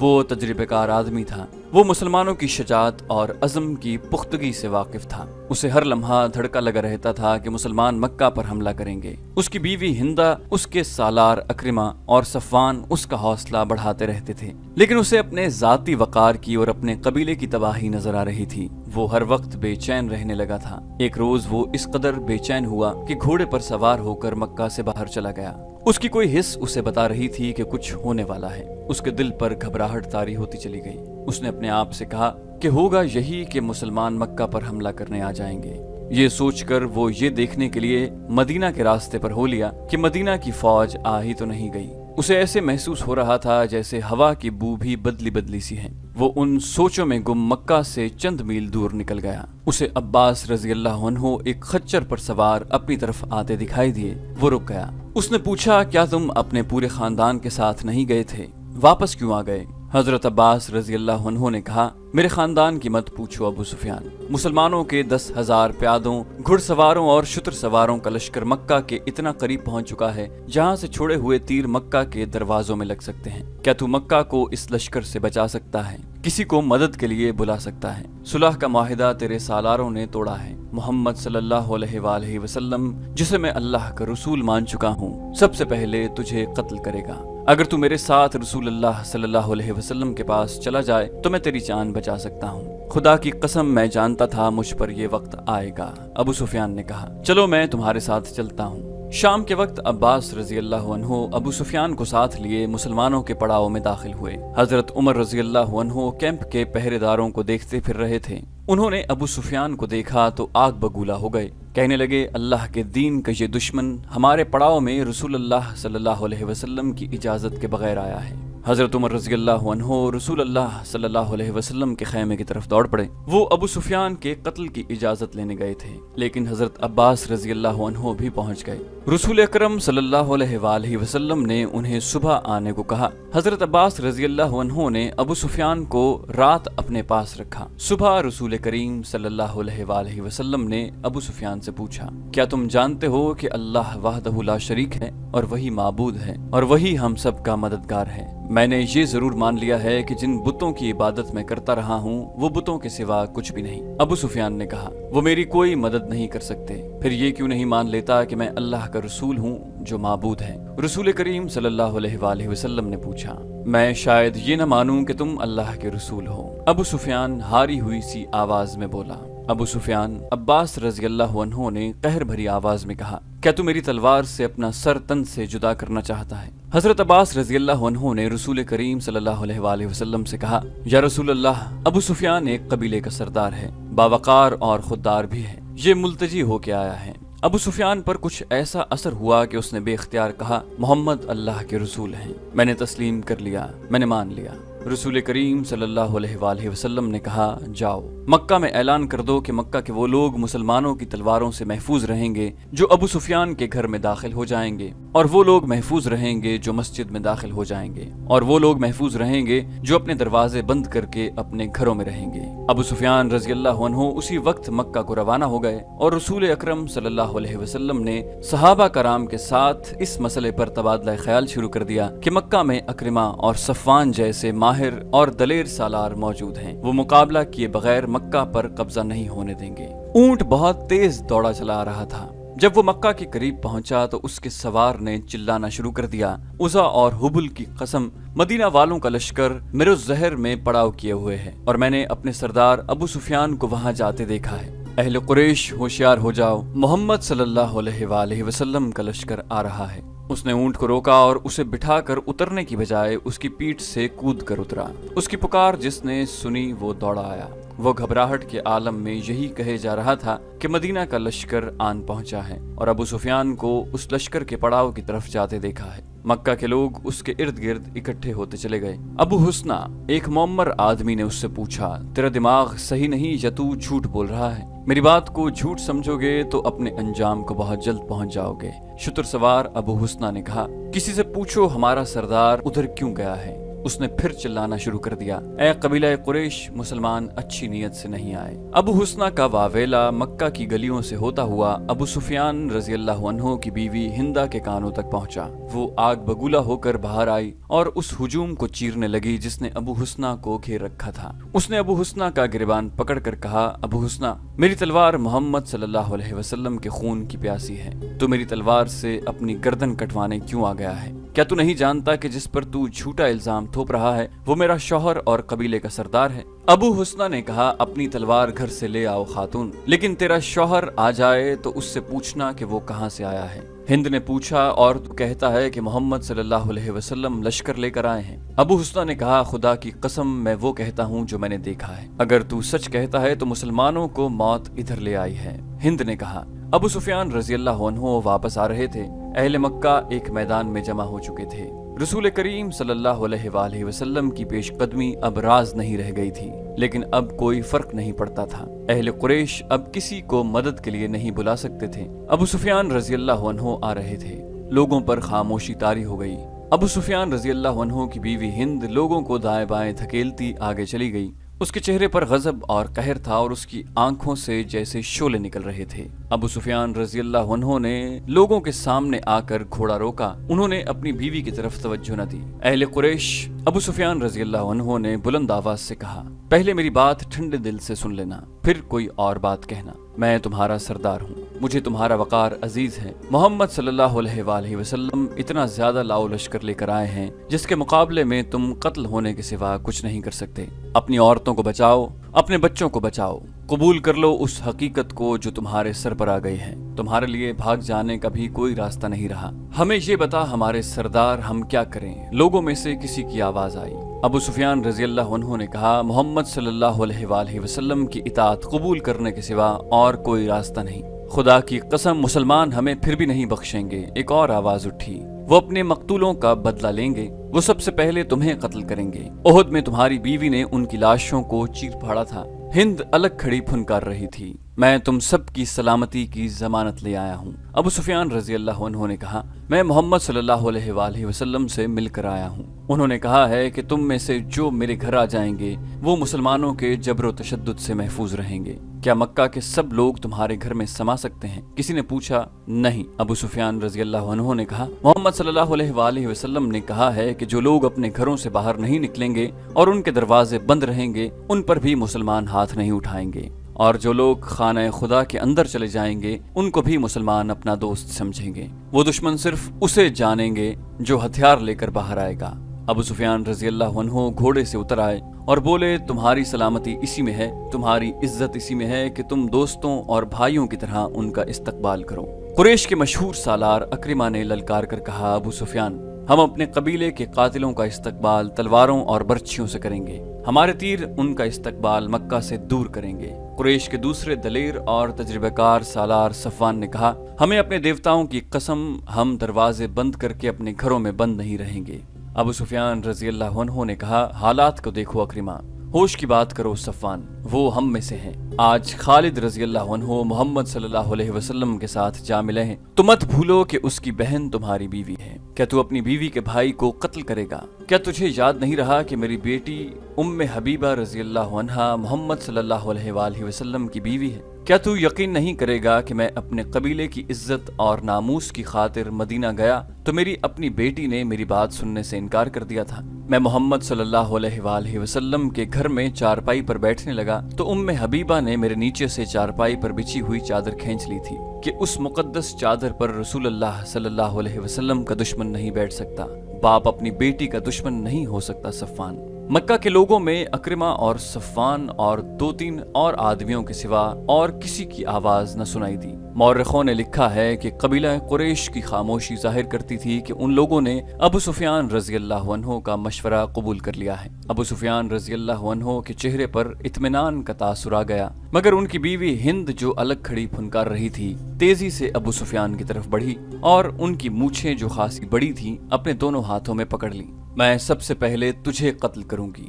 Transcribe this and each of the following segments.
وہ تجربے کار آدمی تھا۔ وہ مسلمانوں کی شجاعت اور عزم کی پختگی سے واقف تھا۔ اسے ہر لمحہ دھڑکا لگا رہتا تھا کہ مسلمان مکہ پر حملہ کریں گے۔ اس کی بیوی ہندہ، اس کے سالار اکرمہ اور صفوان اس کا حوصلہ بڑھاتے رہتے تھے، لیکن اسے اپنے ذاتی وقار کی اور اپنے قبیلے کی تباہی نظر آ رہی تھی۔ وہ ہر وقت بے چین رہنے لگا تھا۔ ایک روز وہ اس قدر بے چین ہوا کہ گھوڑے پر سوار ہو کر مکہ سے باہر چلا گیا۔ اس کی کوئی حس اسے بتا رہی تھی کہ کچھ ہونے والا ہے۔ اس کے دل پر گھبراہٹ طاری ہوتی چلی گئی۔ اس نے اپنے آپ سے کہا کہ ہوگا یہی کہ مسلمان مکہ پر حملہ کرنے آ جائیں گے۔ یہ سوچ کر وہ یہ دیکھنے کے لیے مدینہ کے راستے پر ہو لیا کہ مدینہ کی فوج آ ہی تو نہیں گئی۔ اسے ایسے محسوس ہو رہا تھا جیسے ہوا کی بو بھی بدلی بدلی سی ہے۔ وہ ان سوچوں میں گم مکہ سے چند میل دور نکل گیا۔ اسے عباس رضی اللہ عنہ ایک خچر پر سوار اپنی طرف آتے دکھائی دیے۔ وہ رک گیا۔ اس نے پوچھا، کیا تم اپنے پورے خاندان کے ساتھ نہیں گئے تھے؟ واپس کیوں آ گئے؟ حضرت عباس رضی اللہ عنہ نے کہا، میرے خاندان کی مت پوچھو ابو سفیان۔ مسلمانوں کے 10,000 پیادوں، گھڑ سواروں اور شتر سواروں کا لشکر مکہ کے اتنا قریب پہنچ چکا ہے جہاں سے چھوڑے ہوئے تیر مکہ کے دروازوں میں لگ سکتے ہیں۔ کیا تو مکہ کو اس لشکر سے بچا سکتا ہے؟ کسی کو مدد کے لیے بلا سکتا ہے؟ صلح کا معاہدہ تیرے سالاروں نے توڑا ہے۔ محمد صلی اللہ علیہ وآلہ وسلم، جسے میں اللہ کا رسول مان چکا ہوں، سب سے پہلے تجھے قتل کرے گا۔ اگر تو میرے ساتھ رسول اللہ صلی اللہ علیہ وسلم کے پاس چلا جائے تو میں تیری جان بچا سکتا ہوں۔ خدا کی قسم میں جانتا تھا مجھ پر یہ وقت آئے گا۔ ابو سفیان نے کہا، چلو میں تمہارے ساتھ چلتا ہوں۔ شام کے وقت عباس رضی اللہ عنہ ابو سفیان کو ساتھ لیے مسلمانوں کے پڑاؤ میں داخل ہوئے۔ حضرت عمر رضی اللہ عنہ کیمپ کے پہرے داروں کو دیکھتے پھر رہے تھے۔ انہوں نے ابو سفیان کو دیکھا تو آگ بگولا ہو گئے۔ کہنے لگے، اللہ کے دین کا یہ دشمن ہمارے پڑاؤ میں رسول اللہ صلی اللہ علیہ وسلم کی اجازت کے بغیر آیا ہے۔ حضرت عمر رضی اللہ عنہ رسول اللہ صلی اللہ علیہ وسلم کے خیمے کی طرف دوڑ پڑے۔ وہ ابو سفیان کے قتل کی اجازت لینے گئے تھے، لیکن حضرت عباس رضی اللہ عنہ بھی پہنچ گئے۔ رسول اکرم صلی اللہ علیہ وآلہ وسلم نے انہیں صبح آنے کو کہا۔ حضرت عباس رضی اللہ عنہ نے ابو سفیان کو رات اپنے پاس رکھا۔ صبح رسول کریم صلی اللہ علیہ وآلہ وسلم نے ابو سفیان سے پوچھا، کیا تم جانتے ہو کہ اللہ وحدہ لا شریک ہے اور وہی معبود ہے اور وہی ہم سب کا مددگار ہے؟ میں نے یہ ضرور مان لیا ہے کہ جن بتوں کی عبادت میں کرتا رہا ہوں وہ بتوں کے سوا کچھ بھی نہیں۔ ابو سفیان نے کہا، وہ میری کوئی مدد نہیں کر سکتے، پھر یہ کیوں نہیں مان لیتا کہ میں اللہ کا رسول ہوں جو معبود ہے؟ رسول کریم صلی اللہ علیہ وآلہ وسلم نے پوچھا، میں شاید یہ نہ مانوں کہ تم اللہ کے رسول ہو۔ ابو سفیان ہاری ہوئی سی آواز میں بولا۔ ابو سفیان عباس رضی اللہ عنہ نے قہر بھری آواز میں کہا، کیا تو میری تلوار سے اپنا سر تن سے جدا کرنا چاہتا ہے؟ حضرت عباس رضی اللہ عنہ نے رسول کریم صلی اللہ علیہ وآلہ وسلم سے کہا، یا رسول اللہ، ابو سفیان ایک قبیلے کا سردار ہے، باوقار اور خوددار بھی ہے، یہ ملتجی ہو کے آیا ہے۔ ابو سفیان پر کچھ ایسا اثر ہوا کہ اس نے بے اختیار کہا، محمد اللہ کے رسول ہیں۔ میں نے تسلیم کر لیا، میں نے مان لیا۔ رسول کریم صلی اللہ علیہ وآلہ وسلم نے کہا، جاؤ مکہ میں اعلان کر دو کہ مکہ کے وہ لوگ مسلمانوں کی تلواروں سے محفوظ رہیں گے جو ابو سفیان کے گھر میں داخل ہو جائیں گے، اور وہ لوگ محفوظ رہیں گے جو مسجد میں داخل ہو جائیں گے، اور وہ لوگ محفوظ رہیں گے جو اپنے دروازے بند کر کے اپنے گھروں میں رہیں گے۔ ابو سفیان رضی اللہ عنہ اسی وقت مکہ کو روانہ ہو گئے، اور رسول اکرم صلی اللہ علیہ وسلم نے صحابہ کرام کے ساتھ اس مسئلے پر تبادلہ خیال شروع کر دیا کہ مکہ میں اکرمہ اور صفوان جیسے ماہر اور دلیر سالار موجود ہیں، وہ مقابلہ کیے بغیر مکہ پر قبضہ نہیں ہونے دیں گے۔ اونٹ بہت تیز دوڑا چلا آ رہا تھا۔ جب وہ مکہ کے قریب پہنچا تو اس کے سوار نے چلانا شروع کر دیا، عزا اور حبل کی قسم، مدینہ والوں کا لشکر میرے الزہر میں پڑاؤ کیے ہوئے ہے، اور میں نے اپنے سردار ابو سفیان کو وہاں جاتے دیکھا ہے۔ اہل قریش ہوشیار ہو جاؤ، محمد صلی اللہ علیہ وآلہ وسلم کا لشکر آ رہا ہے۔ اس نے اونٹ کو روکا اور اسے بٹھا کر اترنے کی بجائے اس کی پیٹھ سے کود کر اترا۔ اس کی پکار جس نے سنی وہ دوڑا آیا۔ وہ گھبراہٹ کے عالم میں یہی کہے جا رہا تھا کہ مدینہ کا لشکر آن پہنچا ہے، اور ابو سفیان کو اس لشکر کے پڑاؤ کی طرف جاتے دیکھا ہے۔ مکہ کے لوگ اس کے ارد گرد اکٹھے ہوتے چلے گئے۔ ابو حسنہ، ایک معمر آدمی نے اس سے پوچھا، تیرا دماغ صحیح نہیں یا تو جھوٹ بول رہا ہے؟ میری بات کو جھوٹ سمجھو گے تو اپنے انجام کو بہت جلد پہنچ جاؤ گے۔ شتر سوار ابو حسنہ نے کہا، کسی سے پوچھو ہمارا سردار ادھر کیوں گیا ہے۔ اس نے پھر چلانا شروع کر دیا، اے قبیلہ قریش، مسلمان اچھی نیت سے نہیں آئے۔ ابو حسنہ کا واویلا مکہ کی گلیوں سے ہوتا ہوا ابو سفیان رضی اللہ عنہ کی بیوی ہندہ کے کانوں تک پہنچا۔ وہ آگ بگولا ہو کر باہر آئی اور اس ہجوم کو چیرنے لگی جس نے ابو حسنہ کو گھیر رکھا تھا۔ اس نے ابو حسنہ کا گریبان پکڑ کر کہا، ابو حسنہ، میری تلوار محمد صلی اللہ علیہ وسلم کے خون کی پیاسی ہے، تو میری تلوار سے اپنی گردن کٹوانے کیوں آ گیا ہے؟ کیا تو نہیں جانتا کہ جس پر تو جھوٹا الزام تھوپ رہا ہے وہ میرا شوہر اور قبیلے کا سردار ہے؟ ابو حسنہ نے کہا، اپنی تلوار گھر سے لے آؤ خاتون، لیکن تیرا شوہر آ جائے تو اس سے پوچھنا کہ وہ کہاں سے آیا ہے۔ ہند نے پوچھا، اور تو کہتا ہے کہ محمد صلی اللہ علیہ وسلم لشکر لے کر آئے ہیں۔ ابو حسنہ نے کہا، خدا کی قسم میں وہ کہتا ہوں جو میں نے دیکھا ہے، اگر تو سچ کہتا ہے تو مسلمانوں کو موت ادھر لے آئی ہے۔ ہند نے کہا، ابو سفیان رضی اللہ عنہ واپس آ رہے تھے۔ اہل مکہ ایک میدان میں جمع ہو چکے تھے۔ رسول کریم صلی اللہ علیہ وآلہ وسلم کی پیش قدمی اب راز نہیں رہ گئی تھی، لیکن اب کوئی فرق نہیں پڑتا تھا۔ اہل قریش اب کسی کو مدد کے لیے نہیں بلا سکتے تھے۔ ابو سفیان رضی اللہ عنہ آ رہے تھے۔ لوگوں پر خاموشی طاری ہو گئی۔ ابو سفیان رضی اللہ عنہ کی بیوی ہند لوگوں کو دائیں بائیں دھکیلتی آگے چلی گئی۔ اس کے چہرے پر غضب اور قہر تھا اور اس کی آنکھوں سے جیسے شعلے نکل رہے تھے۔ ابو سفیان رضی اللہ عنہ نے لوگوں کے سامنے آ کر گھوڑا روکا۔ انہوں نے اپنی بیوی کی طرف توجہ نہ دی۔ اہل قریش، ابو سفیان رضی اللہ عنہ نے بلند آواز سے کہا، پہلے میری بات ٹھنڈے دل سے سن لینا، پھر کوئی اور بات کہنا۔ میں تمہارا سردار ہوں، مجھے تمہارا وقار عزیز ہے۔ محمد صلی اللہ علیہ وآلہ وسلم اتنا زیادہ لاؤ لشکر لے کر آئے ہیں جس کے مقابلے میں تم قتل ہونے کے سوا کچھ نہیں کر سکتے۔ اپنی عورتوں کو بچاؤ، اپنے بچوں کو بچاؤ، قبول کر لو اس حقیقت کو جو تمہارے سر پر آ گئی ہے۔ تمہارے لیے بھاگ جانے کا بھی کوئی راستہ نہیں رہا۔ ہمیں یہ بتا ہمارے سردار، ہم کیا کریں؟ لوگوں میں سے کسی کی آواز آئی۔ ابو سفیان رضی اللہ عنہ نے کہا، محمد صلی اللہ علیہ وآلہ وسلم کی اطاعت قبول کرنے کے سوا اور کوئی راستہ نہیں۔ خدا کی قسم، مسلمان ہمیں پھر بھی نہیں بخشیں گے۔ ایک اور آواز اٹھی، وہ اپنے مقتولوں کا بدلہ لیں گے، وہ سب سے پہلے تمہیں قتل کریں گے۔ احد میں تمہاری بیوی نے ان کی لاشوں کو چیر پھاڑا تھا۔ ہند الگ کھڑی پھنکار رہی تھی۔ میں تم سب کی سلامتی کی ضمانت لے آیا ہوں۔ ابو سفیان رضی اللہ عنہ نے کہا، میں محمد صلی اللہ علیہ وآلہ وسلم سے مل کر آیا ہوں۔ انہوں نے کہا ہے کہ تم میں سے جو میرے گھر آ جائیں گے وہ مسلمانوں کے جبر و تشدد سے محفوظ رہیں گے۔ کیا مکہ کے سب لوگ تمہارے گھر میں سما سکتے ہیں؟ کسی نے پوچھا، نہیں۔ ابو سفیان رضی اللہ عنہ نے کہا، محمد صلی اللہ علیہ وآلہ وسلم نے کہا ہے کہ جو لوگ اپنے گھروں سے باہر نہیں نکلیں گے اور ان کے دروازے بند رہیں گے ان پر بھی مسلمان ہاتھ نہیں اٹھائیں گے، اور جو لوگ خانہ خدا کے اندر چلے جائیں گے ان کو بھی مسلمان اپنا دوست سمجھیں گے۔ وہ دشمن صرف اسے جانیں گے جو ہتھیار لے کر باہر آئے گا۔ ابو سفیان رضی اللہ عنہ گھوڑے سے اتر آئے اور بولے، تمہاری سلامتی اسی میں ہے، تمہاری عزت اسی میں ہے کہ تم دوستوں اور بھائیوں کی طرح ان کا استقبال کرو۔ قریش کے مشہور سالار اکرمہ نے للکار کر کہا، ابو سفیان، ہم اپنے قبیلے کے قاتلوں کا استقبال تلواروں اور برچھیوں سے کریں گے، ہمارے تیر ان کا استقبال مکہ سے دور کریں گے۔ قریش کے دوسرے دلیر اور تجربہ کار سالار صفوان نے کہا، ہمیں اپنے دیوتاؤں کی قسم، ہم دروازے بند کر کے اپنے گھروں میں بند نہیں رہیں گے۔ ابو سفیان رضی اللہ عنہ نے کہا، حالات کو دیکھو اکرمہ، ہوش کی بات کرو صفوان، وہ ہم میں سے ہیں۔ آج خالد رضی اللہ عنہ محمد صلی اللہ علیہ وسلم کے ساتھ جا ملے ہیں، تو مت بھولو کہ اس کی بہن تمہاری بیوی ہے۔ کیا تو اپنی بیوی کے بھائی کو قتل کرے گا؟ کیا تجھے یاد نہیں رہا کہ میری بیٹی ام حبیبہ رضی اللہ عنہا محمد صلی اللہ علیہ وآلہ وسلم کی بیوی ہے؟ کیا تو یقین نہیں کرے گا کہ میں اپنے قبیلے کی عزت اور ناموس کی خاطر مدینہ گیا تو میری اپنی بیٹی نے میری بات سننے سے انکار کر دیا تھا؟ میں محمد صلی اللہ علیہ وآلہ وسلم کے گھر میں چارپائی پر بیٹھنے لگا تو ام حبیبہ نے میرے نیچے سے چارپائی پر بچھی ہوئی چادر کھینچ لی تھی کہ اس مقدس چادر پر رسول اللہ صلی اللہ علیہ وسلم کا دشمن نہیں بیٹھ سکتا۔ باپ اپنی بیٹی کا دشمن نہیں ہو سکتا صفوان۔ مکہ کے لوگوں میں اکرمہ اور صفوان اور دو تین اور آدمیوں کے سوا اور کسی کی آواز نہ سنائی دی۔ مورخوں نے لکھا ہے کہ قبیلہ قریش کی خاموشی ظاہر کرتی تھی کہ ان لوگوں نے ابو سفیان رضی اللہ عنہ کا مشورہ قبول کر لیا ہے۔ ابو سفیان رضی اللہ عنہ کے چہرے پر اطمینان کا تاثر آ گیا، مگر ان کی بیوی ہند جو الگ کھڑی پھنکار رہی تھی تیزی سے ابو سفیان کی طرف بڑھی اور ان کی مونچھیں جو خاصی بڑی تھیں اپنے دونوں ہاتھوں میں پکڑ لیں۔ میں سب سے پہلے تجھے قتل کروں گی،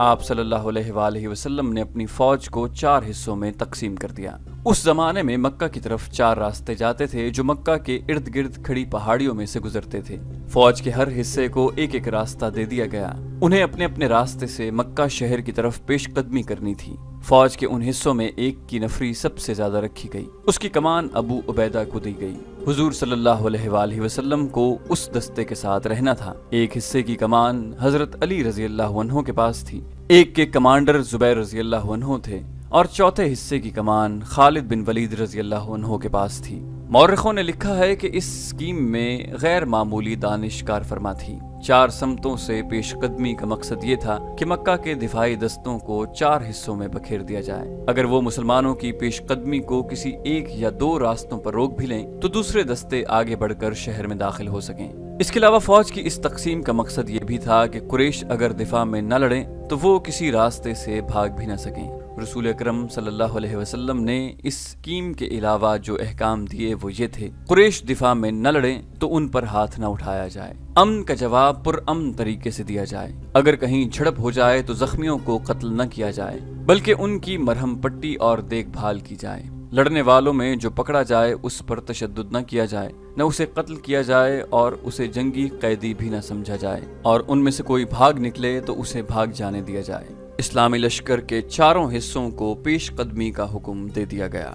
آپ صلی اللہ علیہ وآلہ وسلم نے اپنی فوج کو 4 حصوں میں تقسیم کر دیا۔ اس زمانے میں مکہ کی طرف 4 راستے جاتے تھے جو مکہ کے ارد گرد کھڑی پہاڑیوں میں سے گزرتے تھے۔ فوج کے ہر حصے کو ایک ایک راستہ دے دیا گیا۔ انہیں اپنے اپنے راستے سے مکہ شہر کی طرف پیش قدمی کرنی تھی۔ فوج کے ان حصوں میں ایک کی نفری سب سے زیادہ رکھی گئی۔ اس کی کمان ابو عبیدہ کو دی گئی۔ حضور صلی اللہ علیہ وآلہ وسلم کو اس دستے کے ساتھ رہنا تھا۔ ایک حصے کی کمان حضرت علی رضی اللہ عنہ کے پاس تھی، ایک کے کمانڈر زبیر رضی اللہ عنہ تھے اور چوتھے حصے کی کمان خالد بن ولید رضی اللہ عنہ کے پاس تھی۔ مورخوں نے لکھا ہے کہ اس اسکیم میں غیر معمولی دانش کار فرما تھی۔ 4 سمتوں سے پیش قدمی کا مقصد یہ تھا کہ مکہ کے دفاعی دستوں کو 4 حصوں میں بکھیر دیا جائے۔ اگر وہ مسلمانوں کی پیش قدمی کو کسی ایک یا 2 راستوں پر روک بھی لیں تو دوسرے دستے آگے بڑھ کر شہر میں داخل ہو سکیں۔ اس کے علاوہ فوج کی اس تقسیم کا مقصد یہ بھی تھا کہ قریش اگر دفاع میں نہ لڑیں تو وہ کسی راستے سے بھاگ بھی نہ سکیں۔ رسول اکرم صلی اللہ علیہ وسلم نے اس اسکیم کے علاوہ جو احکام دیے وہ یہ تھے: قریش دفاع میں نہ لڑیں تو ان پر ہاتھ نہ اٹھایا جائے، امن کا جواب پرامن طریقے سے دیا جائے، اگر کہیں جھڑپ ہو جائے تو زخمیوں کو قتل نہ کیا جائے بلکہ ان کی مرہم پٹی اور دیکھ بھال کی جائے، لڑنے والوں میں جو پکڑا جائے اس پر تشدد نہ کیا جائے، نہ اسے قتل کیا جائے اور اسے جنگی قیدی بھی نہ سمجھا جائے، اور ان میں سے کوئی بھاگ نکلے تو اسے بھاگ جانے دیا جائے۔ اسلامی لشکر کے 4 حصوں کو پیش قدمی کا حکم دے دیا گیا۔